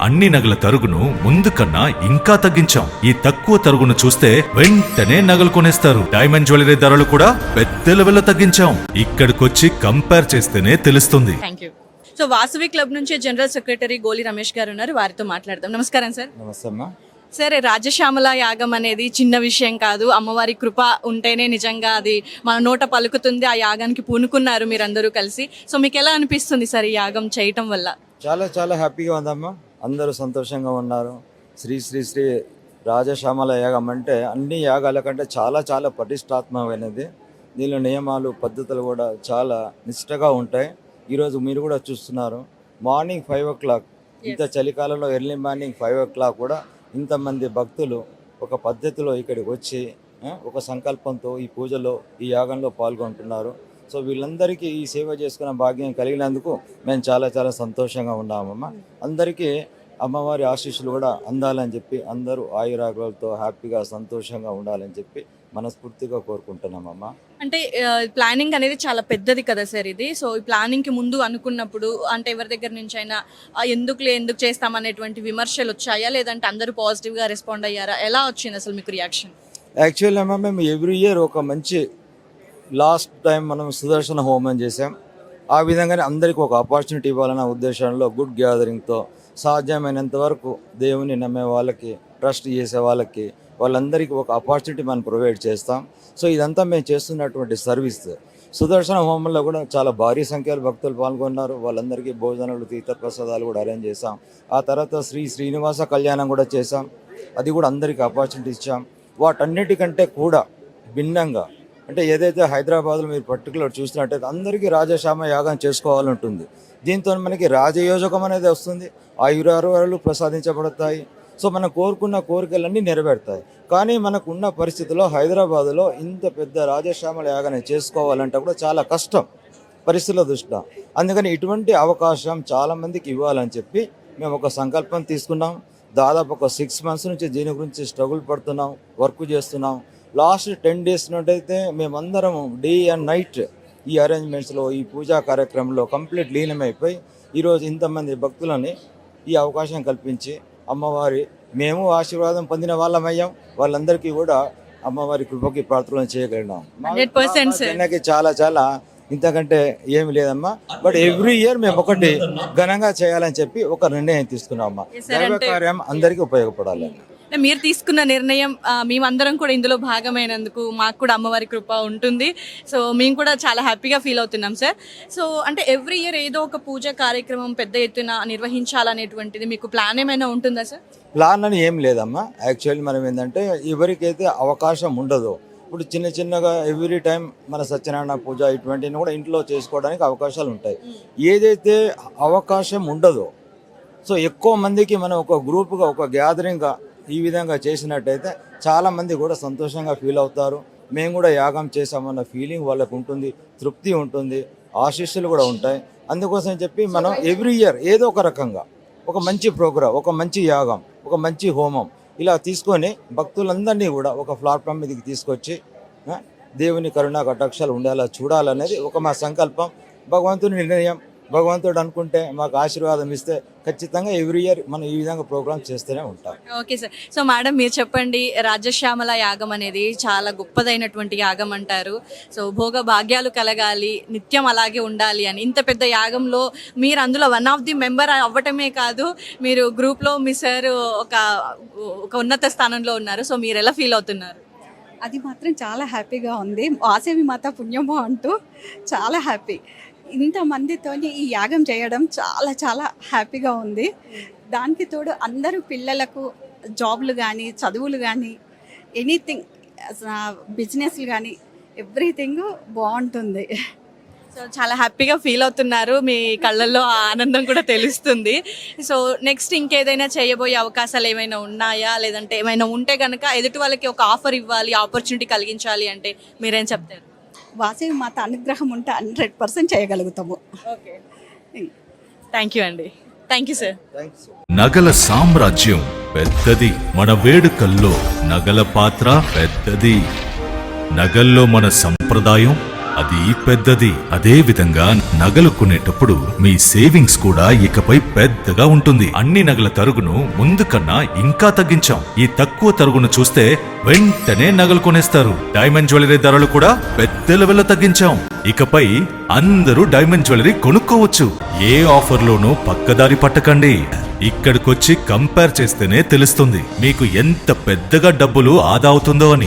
అన్ని నగల తరుగును ముందు కన్నా ఇంకా తగ్గించాం. ఈ తక్కువ తరుగును చూస్తే వెంటనే నగలు కొనేస్తారు. డైమండ్ జ్యువెలరీ ధరలు కూడా పెద్ద లెవెల్లో తగ్గించాం. ఇక్కడికొచ్చి కంపేర్ చేస్తేనే తెలుస్తుంది. సో వాసవి క్లబ్ నుంచి జనరల్ సెక్రటరీ గోలి రమేష్ గారు ఉన్నారు, వారితో మాట్లాడదాం. నమస్కారం సార్. నమస్తే అమ్మా. సరే, రాజశ్యామల యాగం అనేది చిన్న విషయం కాదు. అమ్మవారి కృప ఉంటేనే నిజంగా అది మన నోట పలుకుతుంది. ఆ యాగానికి పూనుకున్నారు మీరందరూ కలిసి. సో మీకు ఎలా అనిపిస్తుంది సార్ ఈ యాగం చేయటం వల్ల? చాలా చాలా హ్యాపీగా ఉందమ్మా. అందరూ సంతోషంగా ఉన్నారు. శ్రీ శ్రీ శ్రీ రాజశ్యామల యాగం అంటే అన్ని యాగాల కంటే చాలా చాలా పటిష్టాత్మకమైనది. దీనిలో నియమాలు పద్ధతులు కూడా చాలా నిష్టగా ఉంటాయి. ఈరోజు మీరు కూడా చూస్తున్నారు, మార్నింగ్ 5 o'clock, ఇంత చలికాలంలో ఎర్లీ మార్నింగ్ 5 o'clock కూడా ఇంతమంది భక్తులు ఒక పద్ధతిలో ఇక్కడికి వచ్చి ఒక సంకల్పంతో ఈ పూజలో ఈ యాగంలో పాల్గొంటున్నారు. సో వీళ్ళందరికీ ఈ సేవ చేసుకున్న భాగ్యం కలిగినందుకు మేము చాలా చాలా సంతోషంగా ఉన్నామమ్మ. అందరికీ అమ్మవారి ఆశీస్సులు కూడా అందాలని చెప్పి, అందరూ ఆయురాగ్రాలతో హ్యాపీగా సంతోషంగా ఉండాలని చెప్పి మనస్ఫూర్తిగా కోరుకుంటున్నామమ్మా. అంటే ప్లానింగ్ అనేది చాలా పెద్దది కదా సార్ ఇది. సో ఈ ప్లానింగ్కి ముందు అనుకున్నప్పుడు అంటే ఎవరి దగ్గర నుంచి అయినా ఎందుకు చేస్తామనేటువంటి విమర్శలు వచ్చాయా, లేదంటే అందరూ పాజిటివ్గా రెస్పాండ్ అయ్యారా? ఎలా వచ్చింది అసలు మీకు రియాక్షన్? యాక్చువల్లీ అమ్మా, మేము ఎవ్రీ ఇయర్ ఒక మంచి లాస్ట్ టైం మనం సుదర్శన హోమం చేసాం. ఆ విధంగానే అందరికీ ఒక ఆపర్చునిటీ ఇవ్వాలన్న ఉద్దేశంలో గుడ్ గ్యాదరింగ్తో సాధ్యమైనంత వరకు దేవుని నమ్మే వాళ్ళకి, ట్రస్ట్ చేసే వాళ్ళకి, వాళ్ళందరికీ ఒక ఆపర్చునిటీ మనం ప్రొవైడ్ చేస్తాం. సో ఇదంతా మేము చేస్తున్నటువంటి సర్వీస్. సుదర్శన హోమంలో కూడా చాలా భారీ సంఖ్యలో భక్తులు పాల్గొన్నారు. వాళ్ళందరికీ భోజనాలు, తీర్థప్రసాదాలు కూడా అరేంజ్ చేసాం. ఆ తర్వాత శ్రీనివాస కళ్యాణం కూడా చేసాం. అది కూడా అందరికీ ఆపర్చునిటీ ఇచ్చాం. వాటన్నిటికంటే కూడా భిన్నంగా అంటే ఏదైతే హైదరాబాద్లో మీరు పర్టికులర్ చూసినట్టయితే అందరికీ రాజశ్యామ యాగం చేసుకోవాలంటుంది. దీంతో మనకి రాజయోజకం అనేది వస్తుంది, ఆయురారోగ్యాలు ప్రసాదించబడతాయి. సో మనం కోరుకున్న కోరికలన్నీ నెరవేరుతాయి. కానీ మనకున్న పరిస్థితుల్లో హైదరాబాదులో ఇంత పెద్ద రాజశ్యామల యాగాన్ని చేసుకోవాలంటే కూడా చాలా కష్టం పరిస్థితుల దృష్ట్యా. అందుకని ఇటువంటి అవకాశం చాలామందికి ఇవ్వాలని చెప్పి మేము ఒక సంకల్పం తీసుకున్నాం. దాదాపు ఒక 6 months నుంచి దీని గురించి స్ట్రగుల్ పడుతున్నాం, వర్క్ చేస్తున్నాం. లాస్ట్ 10 days నుండి అయితే మేమందరం డే అండ్ నైట్ ఈ అరేంజ్మెంట్స్లో, ఈ పూజా కార్యక్రమంలో కంప్లీట్ లీనమైపోయి ఈరోజు ఇంతమంది భక్తులని ఈ అవకాశం కల్పించి అమ్మవారి మేము ఆశీర్వాదం పొందిన వాళ్ళమయ్యాం. వాళ్ళందరికీ కూడా అమ్మవారి కృపకి ప్రార్థన చేయగలిగినాం. చాలా చాలా ఇంతకంటే ఏమి లేదమ్మా. బట్ ఎవ్రీ ఇయర్ మేము ఒకటి ఘనంగా చేయాలని చెప్పి ఒక నిర్ణయం తీసుకున్నామమ్మా. దైవ కార్యం అందరికీ ఉపయోగపడాలని మీరు తీసుకున్న నిర్ణయం, మేమందరం కూడా ఇందులో భాగమైనందుకు మాకు కూడా అమ్మవారి కృప ఉంటుంది. సో మేము కూడా చాలా హ్యాపీగా ఫీల్ అవుతున్నాం సార్. సో అంటే ఎవ్రీ ఇయర్ ఏదో ఒక పూజ కార్యక్రమం పెద్ద ఎత్తున నిర్వహించాలనేటువంటిది మీకు ప్లాన్ ఏమైనా ఉంటుందా సార్? ప్లాన్ అని ఏం లేదమ్మా. యాక్చువల్లీ మనం ఏంటంటే ఎవరికైతే అవకాశం ఉండదో, ఇప్పుడు చిన్నగా ఎవ్రీ టైం మన సత్యనారాయణ పూజ ఇటువంటివి కూడా ఇంట్లో చేసుకోవడానికి అవకాశాలు ఉంటాయి. ఏదైతే అవకాశం ఉండదో, సో ఎక్కువ మందికి మనం ఒక గ్రూప్గా, ఒక గ్యాదరింగ్గా ఈ విధంగా చేసినట్టయితే చాలామంది కూడా సంతోషంగా ఫీల్ అవుతారు. మేము కూడా యాగం చేసామన్న ఫీలింగ్ వాళ్ళకు ఉంటుంది, తృప్తి ఉంటుంది, ఆశీస్సులు కూడా ఉంటాయి. అందుకోసం చెప్పి మనం ఎవ్రీ ఇయర్ ఏదో ఒక రకంగా ఒక మంచి ప్రోగ్రాం, ఒక మంచి యాగం, ఒక మంచి హోమం ఇలా తీసుకొని భక్తులందరినీ కూడా ఒక ప్లాట్ఫామ్ మీదకి తీసుకొచ్చి దేవుని కరుణా కటాక్షాలు ఉండేలా చూడాలనేది ఒక మా సంకల్పం. భగవంతుని నిర్ణయం, భగవంతుడు అనుకుంటే మాకు ఆశీర్వాదం ఇస్తే ఖచ్చితంగా ఎవ్రీ ఇయర్ మనం ఈ విధంగా ప్రోగ్రామ్ చేస్తూనే ఉంటాం. Okay sir. సో మేడం, మీరు చెప్పండి, రాజశ్యామల యాగం అనేది చాలా గొప్పదైనటువంటి యాగం అంటారు. సో భోగ భాగ్యాలు కలగాలి, నిత్యం అలాగే ఉండాలి అని ఇంత పెద్ద యాగంలో మీరు అందులో వన్ ఆఫ్ ది మెంబర్ అవ్వటమే కాదు, మీరు గ్రూప్లో మీ సార్ ఒక ఉన్నత స్థానంలో ఉన్నారు. సో మీరు ఎలా ఫీల్ అవుతున్నారు? అది మాత్రం చాలా హ్యాపీగా ఉంది. వాసవి మాత పుణ్యమో అంటూ చాలా హ్యాపీ. ఇంతమందితో ఈ యాగం చేయడం చాలా చాలా హ్యాపీగా ఉంది. దానికి తోడు అందరూ పిల్లలకు జాబ్లు కానీ, చదువులు కానీ, ఎనీథింగ్, బిజినెస్లు కానీ ఎవ్రీథింగ్ బాగుంటుంది. సో చాలా హ్యాపీగా ఫీల్ అవుతున్నారు, మీ కళ్ళల్లో ఆనందం కూడా తెలుస్తుంది. సో నెక్స్ట్ ఇంకేదైనా చేయబోయే అవకాశాలు ఏమైనా ఉన్నాయా, లేదంటే ఏమైనా ఉంటే కనుక ఎదుటి వాళ్ళకి ఒక ఆఫర్ ఇవ్వాలి, ఆపర్చునిటీ కలిగించాలి అంటే మీరేం చెప్తారు? వాసవి మాత అనుగ్రహం ఉంటే 100% చేయగలుగుతాము. ఓకే, థ్యాంక్ యూ అండి. Thank you sir. నగల సామ్రాజ్యం పెద్దది, మన వేడుకల్లో నగల పాత్ర పెద్దది. నగల్లో మన సంప్రదాయం అది పెద్దది. అదే విధంగా నగలు కొనేటప్పుడు మీ సేవింగ్స్ కూడా ఇకపై పెద్దగా ఉంటుంది. అన్ని నగల తరుగును ముందు కన్నా ఇంకా తగ్గించాం. ఈ తక్కువ తరుగును చూస్తే వెంటనే నగలు కొనేస్తారు. డైమండ్ జ్యువెలరీ ధరలు కూడా పెద్ద లెవెల్లో తగ్గించాం. ఇకపై అందరూ డైమండ్ జ్యువెలరీ కొనుక్కోవచ్చు. ఏ ఆఫర్లోనూ పక్కదారి పట్టకండి. ఇక్కడికొచ్చి కంపేర్ చేస్తేనే తెలుస్తుంది మీకు ఎంత పెద్దగా డబ్బులు ఆదా అవుతుందో అని.